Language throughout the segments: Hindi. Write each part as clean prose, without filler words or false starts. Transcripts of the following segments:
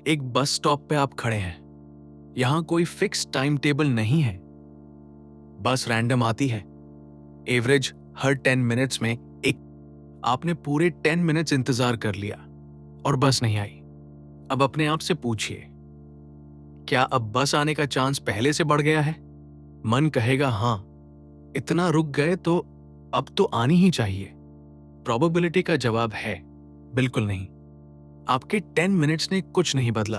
एक बस स्टॉप पे आप खड़े हैं। यहां कोई फिक्स टाइम टेबल नहीं है। बस रैंडम आती है। एवरेज हर 10 मिनट्स में एक। आपने पूरे 10 मिनट्स इंतजार कर लिया और बस नहीं आई। अब अपने आप से पूछिए, क्या अब बस आने का चांस पहले से बढ़ गया है? मन कहेगा हाँ, इतना रुक गए तो अब तो आनी ही चाहिए। प्रोबेबिलिटी का जवाब है बिल्कुल नहीं। आपके 10 मिनट्स ने कुछ नहीं बदला।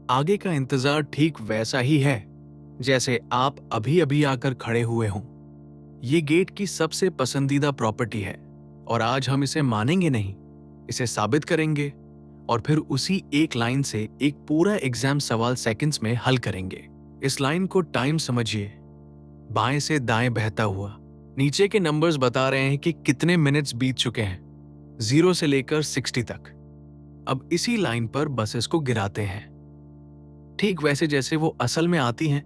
आगे का इंतजार ठीक वैसा ही है जैसे आप अभी अभी आकर खड़े हुए हों। ये गेट की सबसे पसंदीदा प्रॉपर्टी है और आज हम इसे मानेंगे नहीं, इसे साबित करेंगे और फिर उसी एक लाइन से एक पूरा एग्जाम सवाल सेकंड्स में हल करेंगे। इस लाइन को टाइम समझिए, बाएं से दाएं बहता हुआ। नीचे के नंबर्स बता रहे हैं कि कितने मिनट्स बीत चुके हैं, 0 से लेकर 60 तक। अब इसी लाइन पर बसेस को गिराते हैं, ठीक वैसे जैसे वो असल में आती हैं,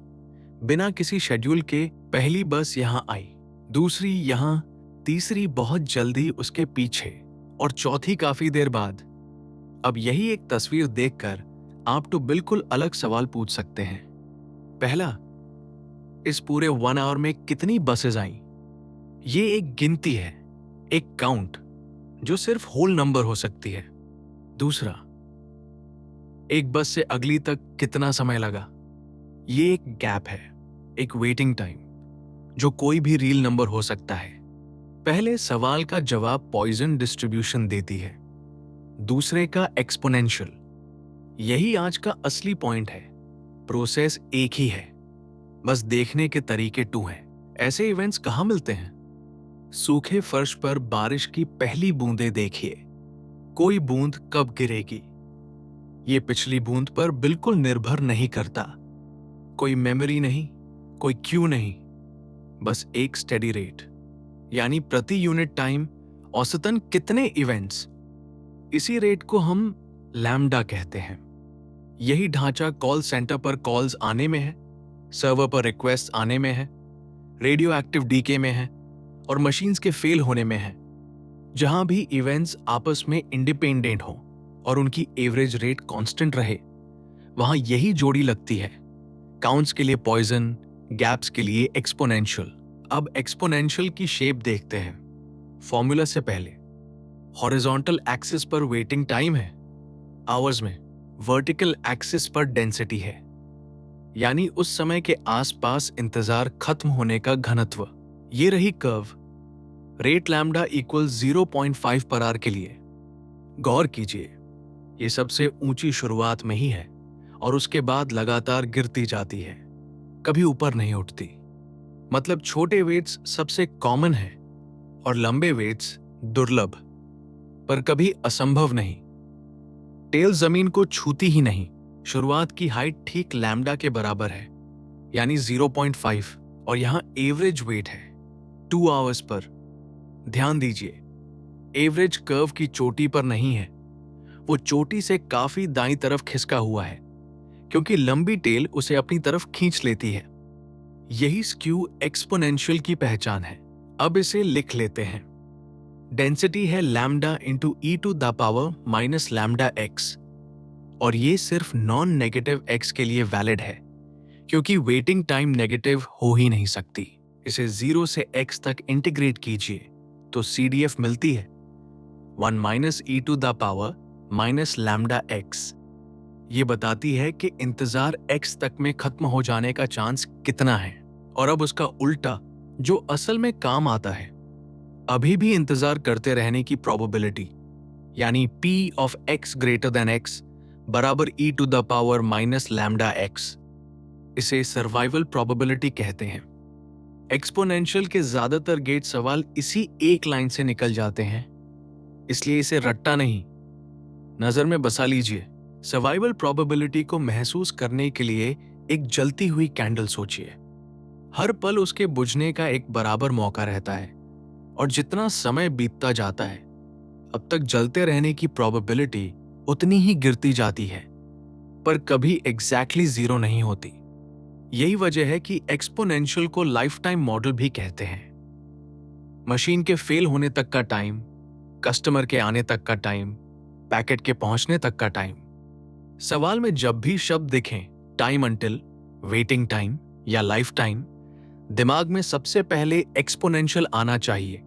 बिना किसी शेड्यूल के। पहली बस यहां आई, दूसरी यहां, तीसरी बहुत जल्दी उसके पीछे और चौथी काफी देर बाद। अब यही एक तस्वीर देखकर आप तो बिल्कुल अलग सवाल पूछ सकते हैं। पहला, इस पूरे 1 आवर में कितनी बसेस आईं? ये एक गिनती है, एक काउंट जो सिर्फ होल नंबर हो सकती है। दूसरा, एक बस से अगली तक कितना समय लगा? ये एक गैप है, एक वेटिंग टाइम जो कोई भी रियल नंबर हो सकता है। पहले सवाल का जवाब पॉइजन डिस्ट्रीब्यूशन देती है, दूसरे का एक्सपोनेंशियल। यही आज का असली पॉइंट है। प्रोसेस एक ही है, बस देखने के तरीके 2 हैं। ऐसे इवेंट्स कहां मिलते हैं? सूखे फर्श पर बारिश की पहली बूंदें देखिए। कोई बूंद कब गिरेगी, ये पिछली बूंद पर बिल्कुल निर्भर नहीं करता। कोई मेमोरी नहीं, कोई क्यू नहीं, बस एक स्टेडी रेट, यानी प्रति यूनिट टाइम औसतन कितने इवेंट्स। इसी रेट को हम लैम्डा कहते हैं। यही ढांचा कॉल सेंटर पर कॉल्स आने में है, सर्वर पर रिक्वेस्ट आने में है, रेडियो एक्टिव डीके में है और मशीन्स के फेल होने में है। जहां भी इवेंट्स आपस में इंडिपेंडेंट हो और उनकी एवरेज रेट कांस्टेंट रहे, वहां यही जोड़ी लगती है। काउंट्स के लिए पॉइजन, गैप्स के लिए एक्सपोनेंशियल। अब एक्सपोनेंशियल की शेप देखते हैं। फॉर्मूला से पहले हॉरिजॉन्टल एक्सिस पर वेटिंग टाइम है, आवर्स में। वर्टिकल एक्सिस पर डेंसिटी है, यानी उस समय के आसपास इंतजार खत्म होने का घनत्व। ये रही कर्व। रेट लैम्डा इक्वल 0.5 पर आर के लिए। गौर कीजिए, ये सबसे ऊंची शुरुआत में ही है और उसके बाद लगातार गिरती जाती है, कभी ऊपर नहीं उठती। मतलब छोटे वेट्स सबसे कॉमन है और लंबे वेट्स दुर्लभ, पर कभी असंभव नहीं। टेल जमीन को छूती ही नहीं। शुरुआत की हाइट ठीक लैम्डा के बराबर है, यानी 0.5, और यहां एवरेज वेट है 2 आवर्स पर। ध्यान दीजिए, एवरेज कर्व की चोटी पर नहीं है, वो चोटी से काफी दाईं तरफ खिसका हुआ है, क्योंकि लंबी टेल उसे अपनी तरफ खींच लेती है। यही स्क्यू एक्सपोनेंशियल की पहचान है। अब इसे लिख लेते हैं। डेंसिटी है lambda into e to the power minus lambda x, और ये सिर्फ नॉन नेगेटिव एक्स के लिए वैलिड है, क्योंकि वेटिंग टाइम नेगेटिव हो ही नहीं सकती। इसे 0 से x तक इंटीग्रेट कीजिए तो CDF मिलती है 1 minus e to the power minus lambda x. ये बताती है कि इंतजार x तक में खत्म हो जाने का चांस कितना है। और अब उसका उल्टा, जो असल में काम आता है, अभी भी इंतजार करते रहने की प्रोबेबिलिटी, यानी P of x greater than x बराबर e to the power minus lambda x. इसे सर्वाइवल प्रोबेबिलिटी कहते हैं। एक्सपोनेंशियल के ज्यादातर गेट सवाल इसी एक लाइन से निकल जाते हैं, इसलिए इसे रट्टा नहीं, नजर में बसा लीजिए। सर्वाइवल प्रोबेबिलिटी को महसूस करने के लिए एक जलती हुई कैंडल सोचिए। हर पल उसके बुझने का एक बराबर मौका रहता है, और जितना समय बीतता जाता है, अब तक जलते रहने की प्रोबेबिलिटी उतनी ही गिरती जाती है, पर कभी एग्जैक्टली 0 नहीं होती। यही वजह है कि एक्सपोनेंशियल को लाइफ टाइम मॉडल भी कहते हैं। मशीन के फेल होने तक का टाइम, कस्टमर के आने तक का टाइम, पैकेट के पहुंचने तक का टाइम, सवाल में जब भी शब्द दिखें, टाइम अंटिल, वेटिंग टाइम या लाइफ टाइम, दिमाग में सबसे पहले एक्सपोनेंशियल आना चाहिए,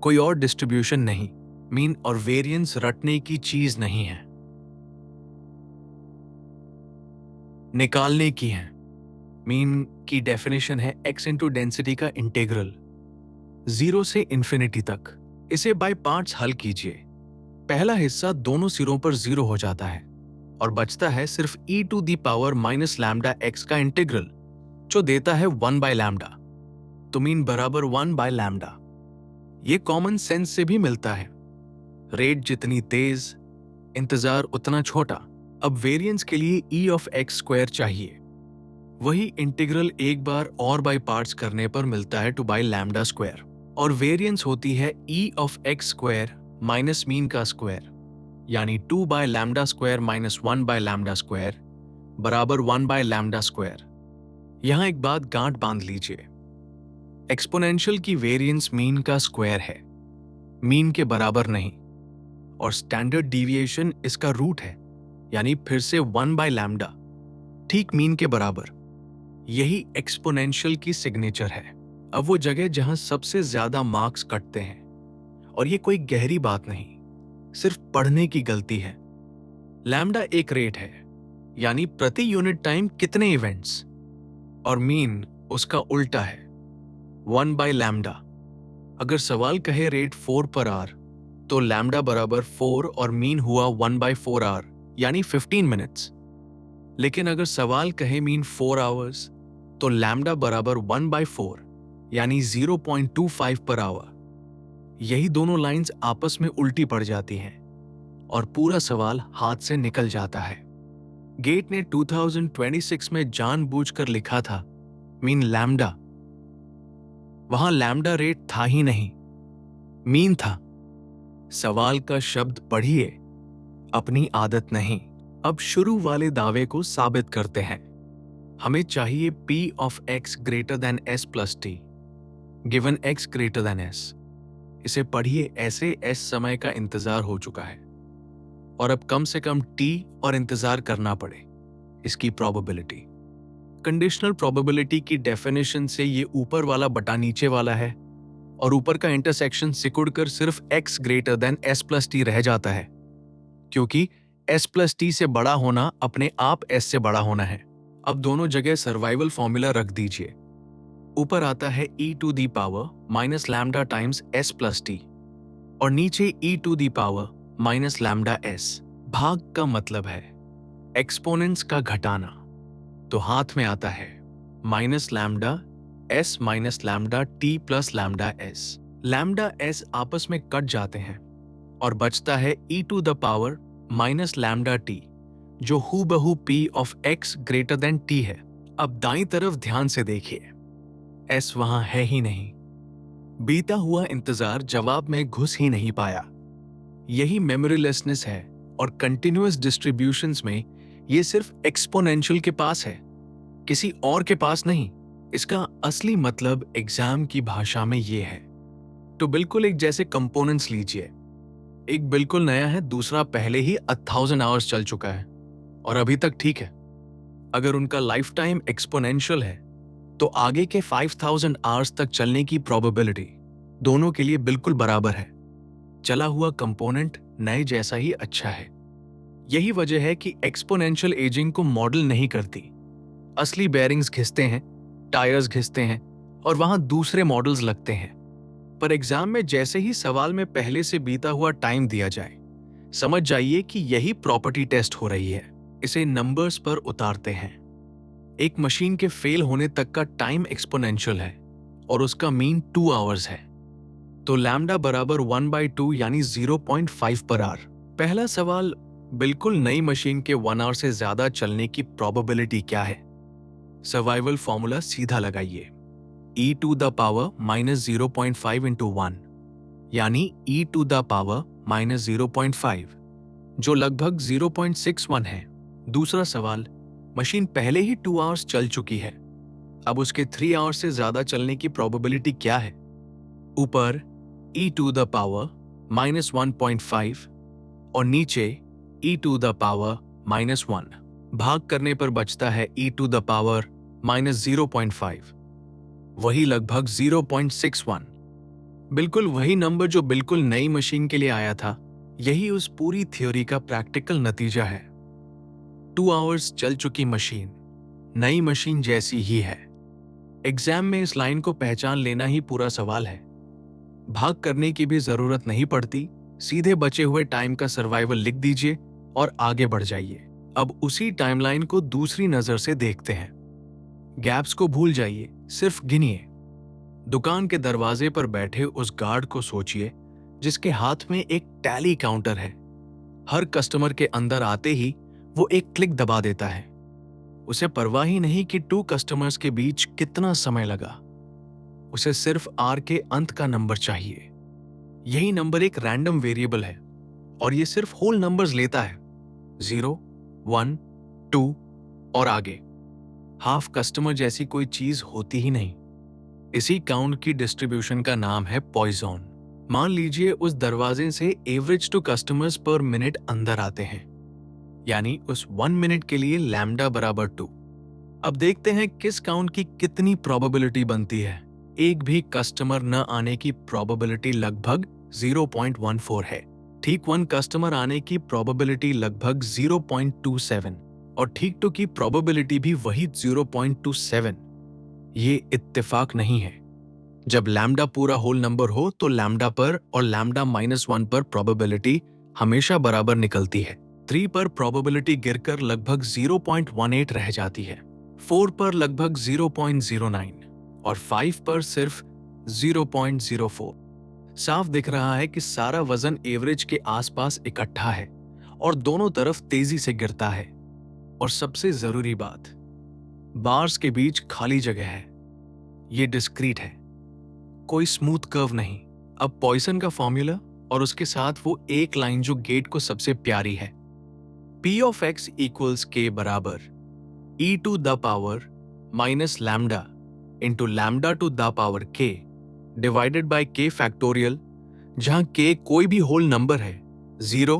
कोई और डिस्ट्रीब्यूशन नहीं। मीन और वेरिएंस रटने की चीज नहीं है, निकालने की है। मीन की डेफिनेशन है एक्स इंटू डेंसिटी का इंटीग्रल 0 से इंफिनिटी तक। इसे बाय पार्ट्स हल कीजिए। पहला हिस्सा दोनों सिरों पर 0 हो जाता है और बचता है सिर्फ e to the power minus lambda x का इंटीग्रल, जो देता है 1 बाय लैम्डा। तो मीन बराबर 1 बाय लैम्डा। ये कॉमन सेंस से भी मिलता है। रेट जितनी तेज, इंतजार उतना छोटा। अब वेरिएंस के लिए e ऑफ एक्स स्क्वायर चाहिए। वही इंटीग्रल एक बार और बाय पार्ट्स करने पर मिलता है 2 बाय लैम्डा स्क्वायर, और वेरिएंस होती है e of x square minus mean का स्क्वायर, यानी 2 by lambda square minus 1 by lambda square बराबर 1 बाय लैम्डा स्क्वायर। यहां एक बात गांठ बांध लीजिए, एक्सपोनेंशियल की वेरिएंस मीन का स्क्वायर है, मीन के बराबर नहीं, और स्टैंडर्ड डिविएशन इसका रूट है, यानी फिर से 1 बाय लैम्डा, ठीक मीन के बराबर। यही एक्सपोनेंशियल की सिग्नेचर है। अब वो जगह जहां सबसे ज्यादा मार्क्स कटते हैं, और ये कोई गहरी बात नहीं, सिर्फ पढ़ने की गलती है। लैम्डा एक रेट है, यानी प्रति यूनिट टाइम कितने इवेंट्स, और मीन उसका उल्टा है, 1 बाय लैम्डा। अगर सवाल कहे रेट 4 पर आवर, तो लैम्डा बराबर 4 और मीन हुआ 1 बाय 4 आवर, यानी 15 मिनट्स। लेकिन अगर सवाल कहे मीन 4 आवर्स, तो लैम्डा बराबर 1 बाय 4, यानी 0.25 पर आवर। यही दोनों लाइंस आपस में उल्टी पड़ जाती हैं और पूरा सवाल हाथ से निकल जाता है। गेट ने 2026 में जानबूझकर लिखा था मीन लैम्डा। वहां लैम्डा रेट था ही नहीं, मीन था। सवाल का शब्द पढ़िए, अपनी आदत नहीं। अब शुरू वाले दावे को साबित करते हैं। हमें चाहिए p of x greater then s plus T, given x greater then s। इसे पढ़िए ऐसे s समय का इंतजार हो चुका है, और अब कम से कम t और इंतजार करना पड़े। इसकी प्रोबेबिलिटी, कंडीशनल प्रोबेबिलिटी की डेफिनेशन से ये ऊपर वाला बटा नीचे वाला है, और ऊपर का इंटरसेक्शन सिकुड़कर सिर्फ x greater then s plus T रह जाता है, क्योंकि s प्लस टी से बड़ा होना अपने आप s से बड़ा होना है। अब दोनों जगह सर्वाइवल फॉर्मूला रख दीजिए। ऊपर आता है e to the power minus lambda times s plus t, और नीचे e to the power minus lambda s। भाग का मतलब है एक्सपोनेंट्स का घटाना, तो हाथ में आता है minus lambda s minus lambda t plus lambda s। Lambda s आपस में कट जाते हैं और बचता है e to the power minus lambda t, जो हूबहू p of x greater than t है। अब दाईं तरफ ध्यान से देखिए, s वहां है ही नहीं। बीता हुआ इंतजार जवाब में घुस ही नहीं पाया। यही मेमोरीलेसनेस है, और कंटिन्यूअस डिस्ट्रीब्यूशंस में ये सिर्फ एक्सपोनेंशियल के पास है, किसी और के पास नहीं। इसका असली मतलब एग्जाम की भाषा में ये है। तो बिल्कुल एक जैसे कंपोनेंट्स लीजिए, एक बिल्कुल नया है, दूसरा पहले ही 1000 आवर्स चल चुका है और अभी तक ठीक है। अगर उनका लाइफ टाइम एक्सपोनेंशियल है, तो आगे के 5000 आवर्स तक चलने की प्रोबेबिलिटी दोनों के लिए बिल्कुल बराबर है। चला हुआ कंपोनेंट नए जैसा ही अच्छा है। यही वजह है कि एक्सपोनेंशियल एजिंग को मॉडल नहीं करती। असली बेयरिंग्स घिसते हैं, टायर्स घिसते हैं, और वहां दूसरे मॉडल्स लगते हैं। पर एग्जाम में जैसे ही सवाल में पहले से बीता हुआ टाइम दिया जाए, समझ जाइए कि यही प्रॉपर्टी टेस्ट हो रही है। इसे नंबर्स पर उतारते हैं। एक मशीन के फेल होने तक का टाइम एक्सपोनेंशियल है, और उसका मीन 2 आवर्स है। तो लैम्डा बराबर 1/2 यानी 0.5 पर आवर। पहला सवाल, बिल्कुल नई मशीन के 1 आवर से ज्यादा चलने की प्रोबेबिलिटी क्या है? सर्वाइवल फॉर्मूला सीधा लगाइए, e to the power minus 0.5 into 1, यानी e to the power minus 0.5, जो लगभग 0.61 है। दूसरा सवाल, मशीन पहले ही 2 आवर्स चल चुकी है, अब उसके 3 आवर्स से ज्यादा चलने की प्रोबेबिलिटी क्या है? ऊपर e to the power minus 1.5 और नीचे e टू द पावर -1। भाग करने पर बचता है e टू द पावर -0.5, वही लगभग 0.61। बिल्कुल वही नंबर जो बिल्कुल नई मशीन के लिए आया था। यही उस पूरी थ्योरी का प्रैक्टिकल नतीजा है। 2 आवर्स चल चुकी मशीन नई मशीन जैसी ही है। एग्जाम में इस लाइन को पहचान लेना ही पूरा सवाल है। भाग करने की भी जरूरत नहीं पड़ती, सीधे बचे हुए टाइम का सर्वाइवल लिख दीजिए और आगे बढ़ जाइए। अब उसी टाइमलाइन को दूसरी नजर से देखते हैं। गैप्स को भूल जाइए, सिर्फ गिनिए। दुकान के दरवाजे पर बैठे उस गार्ड को सोचिए जिसके हाथ में एक टैली काउंटर है। हर कस्टमर के अंदर आते ही वो एक क्लिक दबा देता है। उसे परवाह ही नहीं कि 2 कस्टमर्स के बीच कितना समय लगा। उसे सिर्फ आर के अंत का नंबर चाहिए। यही नंबर एक रैंडम वेरिएबल है और ये सिर्फ होल नंबर्स लेता है, 0, 1, 2 और आगे। हाफ कस्टमर जैसी कोई चीज होती ही नहीं। इसी काउंट की डिस्ट्रीब्यूशन का नाम है पॉइजन। मान लीजिए उस दरवाजे से एवरेज 2 कस्टमर्स पर मिनट अंदर आते हैं, यानी उस 1 मिनट के लिए लैम्डा बराबर 2। अब देखते हैं किस काउंट की कितनी प्रोबेबिलिटी बनती है। एक भी कस्टमर न आने की प्रोबेबिलिटी लगभग 0.14 है। ठीक 1 कस्टमर आने की प्रोबेबिलिटी लगभग 0.27 और ठीक 2 की प्रोबेबिलिटी भी वही 0.27। ये इत्तेफाक नहीं है। जब लैम्डा पूरा होल नंबर हो तो लैम्डा पर और लैम्डा -1 पर प्रोबेबिलिटी हमेशा बराबर निकलती है। 3 पर प्रोबेबिलिटी गिरकर लगभग 0.18 रह जाती है, 4 पर लगभग 0.09 और 5 पर सिर्फ 0.04। साफ दिख रहा है कि सारा वजन एवरेज के आसपास इकट्ठा है और दोनों तरफ तेजी से गिरता है। और सबसे जरूरी बात, बार्स के बीच खाली जगह है। ये डिस्क्रीट है, कोई स्मूथ कर्व नहीं। अब पॉइसन का फॉर्मूला और उसके साथ वो एक लाइन जो गेट को सबसे प्यारी है। P of x equals k बराबर e to the power minus lambda into lambda to the power k divided by k factorial, जहां k कोई भी होल नंबर है, 0,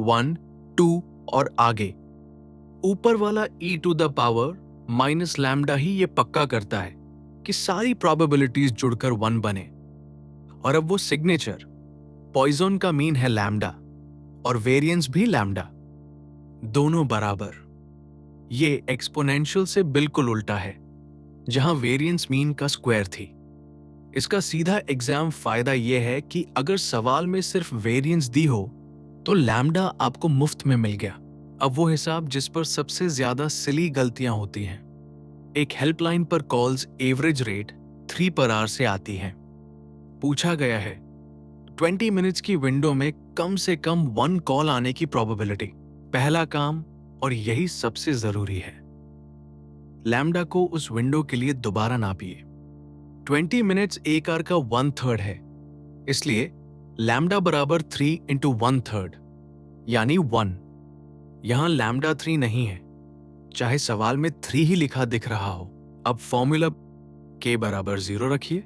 1, 2 और आगे। ऊपर वाला e to the power minus lambda ही ये पक्का करता है कि सारी प्रोबेबिलिटीज जुड़कर 1 बने। और अब वो सिग्नेचर, पॉइजन का मीन है लैम्डा और वेरिएंस भी लैम्डा, दोनों बराबर। ये एक्सपोनेंशियल से बिल्कुल उल्टा है, जहां वेरिएंस मीन का स्क्वायर थी। इसका सीधा एग्जाम फायदा यह है कि अगर सवाल में सिर्फ वेरिएंस दी हो तो लैम्डा आपको मुफ्त में मिल गया। अब वो हिसाब जिस पर सबसे ज्यादा सिली गलतियां होती हैं। एक हेल्पलाइन पर calls average rate 3 per hour से आती हैं। पूछा गया है 20 मिनट्स की विंडो में कम से कम 1 कॉल आने की प्रोबेबिलिटी। पहला काम, और यही सबसे जरूरी है, लैम्डा को उस विंडो के लिए दोबारा नापिए। 20 मिनट्स एक आवर का 1/3 है, इसलिए लैम्डा बराबर 3 इंटू 1/3 यानी 1। यहां लैम्डा 3 नहीं है, चाहे सवाल में 3 ही लिखा दिख रहा हो। अब फॉर्मूला k बराबर 0 रखिए।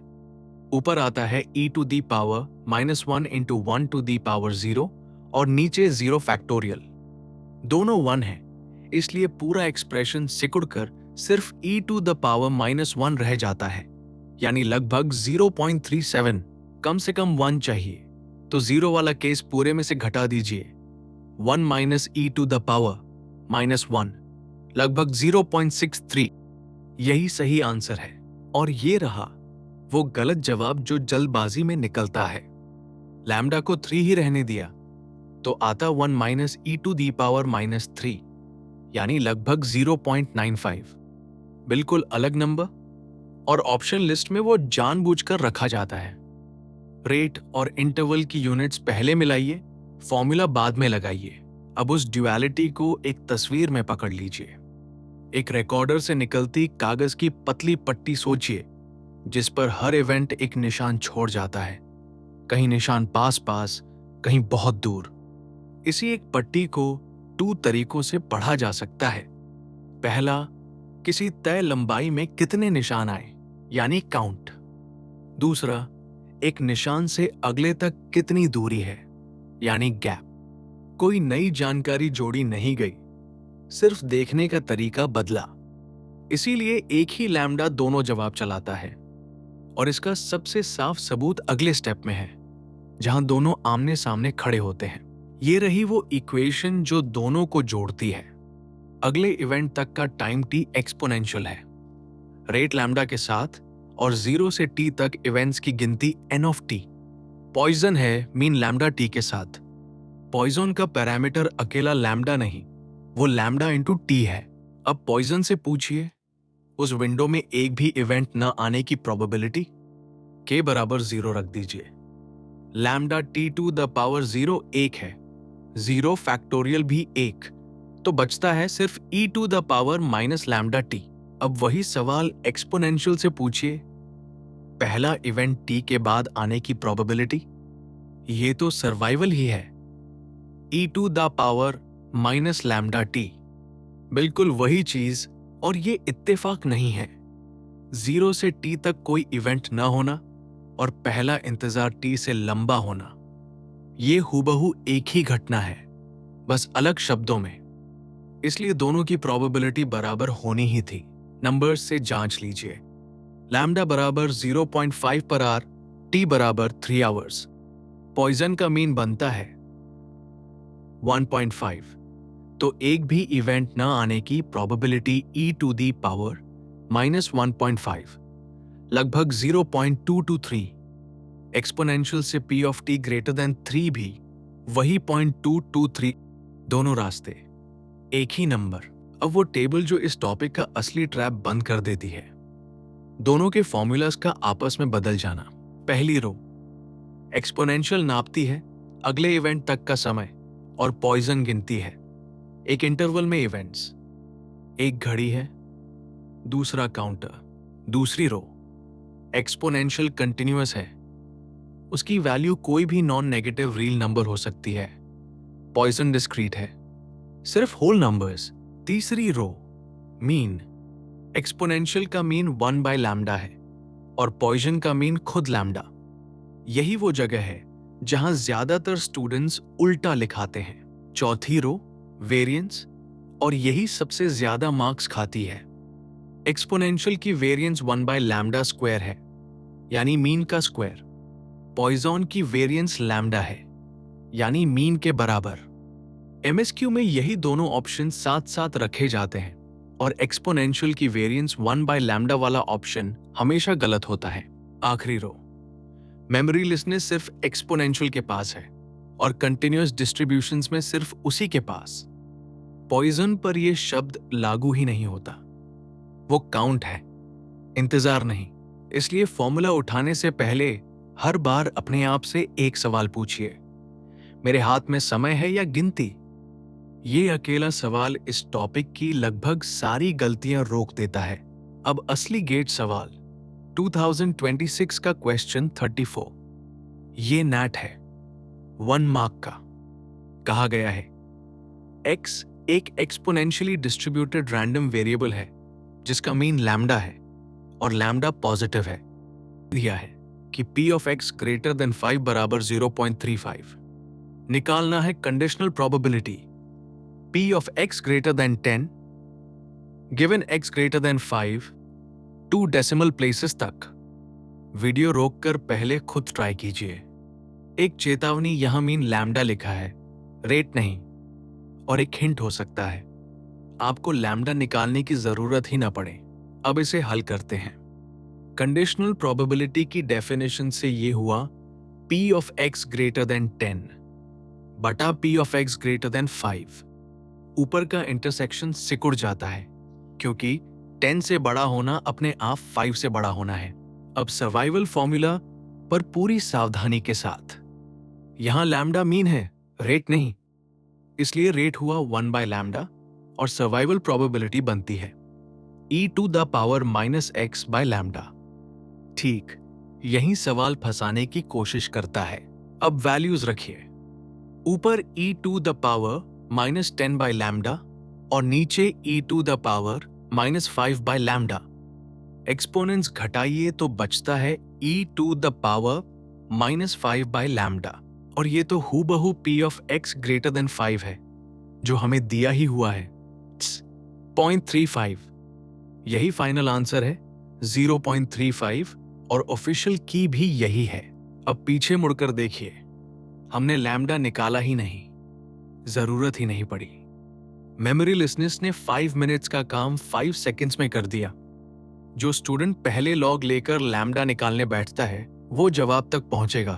ऊपर आता है e to the power -1 into 1 to the power 0 और नीचे 0 फैक्टोरियल। दोनों 1 है, इसलिए पूरा एक्सप्रेशन सिकुड़कर सिर्फ e टू द पावर -1 रह जाता है, यानी लगभग 0.37। कम से कम 1 चाहिए, तो 0 वाला केस पूरे में से घटा दीजिए। 1 minus e to the power -1 लगभग 0.63। यही सही आंसर है। और ये रहा वो गलत जवाब जो जल्दबाजी में निकलता है। लैम्डा को 3 ही रहने दिया तो आता 1 minus e to the power -3 यानी लगभग 0.95। बिल्कुल अलग नंबर, और ऑप्शन लिस्ट में वो जानबूझकर रखा जाता है। रेट और इंटरवल की यूनिट्स पहले मिलाइए, फॉर्मूला बाद में लगाइए। अब उस ड्युअलिटी को एक तस्वीर में पकड़ लीजिए। एक रिकॉर्डर से निकलती कागज की पतली पट्टी सोचिए, जिस पर हर इवेंट एक निशान छोड़ जाता है, कहीं निशान पास पास, कहीं बहुत दूर। इसी एक पट्टी को 2 तरीकों से पढ़ा जा सकता है। पहला, किसी तय लंबाई में कितने निशान आए, यानी काउंट। दूसरा, एक निशान से अगले तक कितनी दूरी है, यानी गैप। कोई नई जानकारी जोड़ी नहीं गई, सिर्फ देखने का तरीका बदला। इसीलिए एक ही लैम्डा दोनों जवाब चलाता है। और इसका सबसे साफ सबूत अगले स्टेप में है, जहां दोनों आमने सामने खड़े होते हैं। ये रही वो इक्वेशन जो दोनों को जोड़ती है। अगले इवेंट तक का टाइम टी एक्सपोनेंशियल है, रेट लैम्डा के साथ, और 0 से टी तक इवेंट्स की गिनती एन ऑफ टी। पॉइजन है मीन लैम्डा टी के साथ। पॉइजन का पैरामीटर अकेला लैम्डा नहीं, वो लैम्डा इंटू टी है। अब पॉइजन से पूछिए, उस विंडो में एक भी इवेंट न आने की प्रोबेबिलिटी के बराबर 0 रख दीजिए। Lambda t to the power 0 1 है, 0 फैक्टोरियल भी 1, तो बचता है सिर्फ e to the power minus lambda t. अब वही सवाल एक्सपोनेंशियल से पूछिए, पहला इवेंट t के बाद आने की प्रोबेबिलिटी, ये तो सर्वाइवल ही है, e to the power minus lambda t. बिल्कुल वही चीज, और ये इत्तेफाक नहीं है। 0 से t तक कोई इवेंट न होना और पहला इंतजार t से लंबा होना, ये हूबहू एक ही घटना है, बस अलग शब्दों में। इसलिए दोनों की प्रोबेबिलिटी बराबर होनी ही थी। नंबर्स से जांच लीजिए। लैम्डा बराबर 0.5 पर आवर, टी बराबर 3 आवर्स। पॉइजन का मीन बनता है 1.5, तो एक भी इवेंट न आने की probability e to the power minus 1.5, लगभग 0.223। एक्सपोनेंशियल से p of t greater than 3 भी वही 0.223। दोनों रास्ते एक ही नंबर। अब वो टेबल जो इस टॉपिक का असली ट्रैप बंद कर देती है, दोनों के फॉर्मूलाज का आपस में बदल जाना। पहली रो एक्सपोनेंशियल नापती है अगले इवेंट तक का समय, और पॉइजन गिनती है एक इंटरवल में इवेंट्स। एक घड़ी है, दूसरा काउंटर। दूसरी रो एक्सपोनेंशियल कंटिन्यूअस है, उसकी वैल्यू कोई भी नॉन नेगेटिव रियल नंबर हो सकती है। पॉइजन डिस्क्रीट है, सिर्फ होल नंबर्स। तीसरी रो मीन, एक्सपोनेंशियल का मीन 1 बाय लैम्डा है और पॉइजन का मीन खुद लैम्डा। यही वो जगह है जहां ज्यादातर स्टूडेंट्स उल्टा लिखाते हैं। चौथी रो वेरिएंस, और यही सबसे ज्यादा मार्क्स खाती है। एक्सपोनेंशियल की वेरिएंस 1 बाय लैम्डा स्क्वायर है, यानी मीन का स्क्वायर। पॉइजन की वेरिएंस लैम्डा है, यानी मीन के बराबर। एमएसक्यू में यही दोनों ऑप्शन साथ साथ रखे जाते हैं, और एक्सपोनेंशियल की वेरिएंस 1 बाय लैम्डा वाला ऑप्शन हमेशा गलत होता है। आखिरी रो मेमोरी लिस्टनेस सिर्फ एक्सपोनेंशियल के पास है और कंटिन्यूअस डिस्ट्रीब्यूशंस में सिर्फ उसी के पास। पॉइजन पर यह शब्द लागू ही नहीं होता, वो काउंट है, इंतजार नहीं। इसलिए फॉर्मूला उठाने से पहले हर बार अपने आप से एक सवाल पूछिए, मेरे हाथ में समय है या गिनती? ये अकेला सवाल इस टॉपिक की लगभग सारी गलतियां रोक देता है। अब असली गेट सवाल 2026 का क्वेश्चन 34। ये नैट है 1 मार्क का। कहा गया है x एक एक्सपोनेंशियली डिस्ट्रीब्यूटेड रैंडम वेरिएबल है जिसका मीन लैम्डा है और लैम्डा पॉजिटिव है। दिया है कि p of x greater than 5 बराबर 0.35। निकालना है conditional probability p of x greater than 10 given x greater than 5 2 decimal places तक। वीडियो रोककर पहले खुद ट्राई कीजिए। एक चेतावनी यहां मीन लैम्डा लिखा है, रेट नहीं। और एक हिंट हो सकता है, आपको लैम्डा निकालने की जरूरत ही ना पड़े। अब इसे हल करते हैं। कंडीशनल प्रोबेबिलिटी की डेफिनेशन से ये हुआ p of x greater than 10 बटा p of x greater than 5। ऊपर का इंटरसेक्शन सिकुड़ जाता है क्योंकि 10 से बड़ा होना अपने आप 5 से बड़ा होना है। अब सर्वाइवल फॉर्मूला पर पूरी सावधानी के साथ। यहां लैम्डा मीन है, रेट नहीं, इसलिए रेट हुआ 1 बाय लैम्डा और सर्वाइवल प्रोबेबिलिटी बनती है e to the power minus x by lambda. ठीक यही सवाल फंसाने की कोशिश करता है। अब वैल्यूज रखिए, ऊपर e to the power minus 10 by lambda और नीचे e to the power minus 5 by lambda. Exponents घटाइए तो बचता है e to the power minus 5 by lambda, और ये तो हूबहू p of x greater than 5 है जो हमें दिया ही हुआ है। 0.35 यही फाइनल आंसर है, 0.35, और ऑफिशियल की भी यही है। अब पीछे मुड़कर देखिए, हमने लैम्डा निकाला ही नहीं, जरूरत ही नहीं पड़ी। मेमोरी लिसनेस ने 5 मिनट्स का काम 5 सेकंड्स में कर दिया। जो स्टूडेंट पहले लॉग लेकर लैम्डा निकालने बैठता है वो जवाब तक पहुंचेगा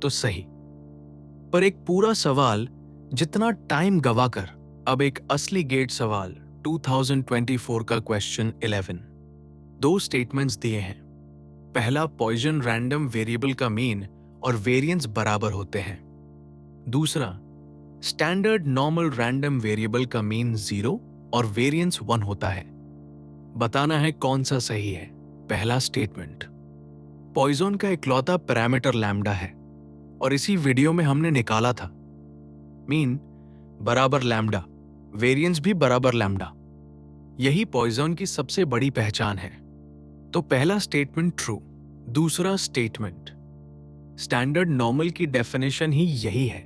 तो सही, पर एक पूरा सवाल जितना टाइम गवाकर। अब एक असली गेट सवाल, 2024 का क्वेश्चन 11। 2 स्टेटमेंट्स दिए हैं। पहला, पॉइजन रैंडम वेरिएबल का मीन और वेरिएंस बराबर होते हैं। दूसरा, स्टैंडर्ड नॉर्मल रैंडम वेरिएबल का मीन 0 और वेरिएंस 1 होता है। बताना है कौन सा सही है। पहला स्टेटमेंट, पॉइजन का इकलौता पैरामीटर लैम्डा है और इसी वीडियो में हमने निकाला था। मीन बराबर लैम्डा, वेरिएंस भी बराबर लैम्डा, यही पॉइजन की सबसे बड़ी पहचान है। तो पहला स्टेटमेंट ट्रू। दूसरा स्टेटमेंट, स्टैंडर्ड नॉर्मल की डेफिनेशन ही यही है,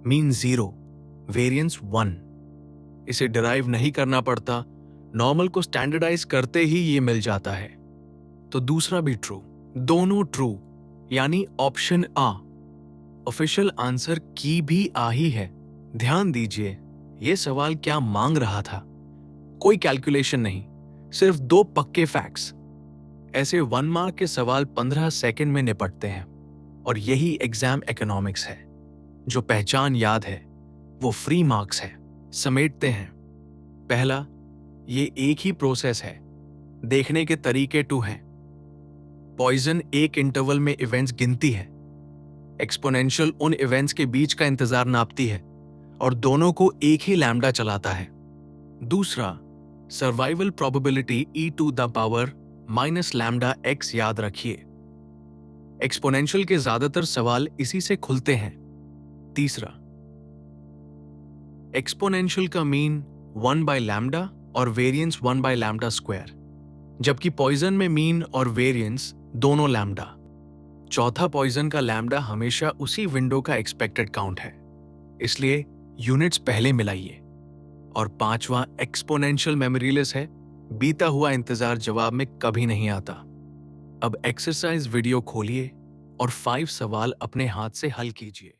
मीन 0, वेरिएंस 1। इसे डिराइव नहीं करना पड़ता, नॉर्मल को स्टैंडर्डाइज करते ही ये मिल जाता है। तो दूसरा भी ट्रू, दोनों ट्रू, यानी ऑप्शन आ। ऑफिशियल आंसर की भी आ ही है। ध्यान दीजिए, ये सवाल क्या मांग रहा था, कोई कैलकुलेशन नहीं, सिर्फ 2 पक्के फैक्ट्स। ऐसे 1 मार्क के सवाल 15 सेकंड में निपटते हैं, और यही एग्जाम इकोनॉमिक्स है। जो पहचान याद है वो फ्री मार्क्स है। समेटते हैं। पहला, ये एक ही प्रोसेस है, देखने के तरीके 2 हैं। पॉइजन एक इंटरवल में इवेंट्स गिनती है, एक्सपोनेंशियल उन इवेंट्स के बीच का इंतजार नापती है और दोनों को एक ही लैम्डा चलाता है। दूसरा, survival probability e⁻ lambda x याद रखिए। एक्सपोनेंशियल के ज्यादातर सवाल इसी से खुलते हैं। तीसरा, एक्सपोनेंशियल का मीन 1/λ और वेरिएंस 1/λ², जबकि पॉइजन में मीन और वेरिएंस दोनों लैम्डा। चौथा, पॉइजन का लैम्डा हमेशा उसी विंडो का एक्सपेक्टेड काउंट है, इसलिए यूनिट्स पहले मिलाइए। और पांचवा, एक्सपोनेंशियल मेमोरीलेस है, बीता हुआ इंतजार जवाब में कभी नहीं आता। अब एक्सरसाइज वीडियो खोलिए और 5 सवाल अपने हाथ से हल कीजिए।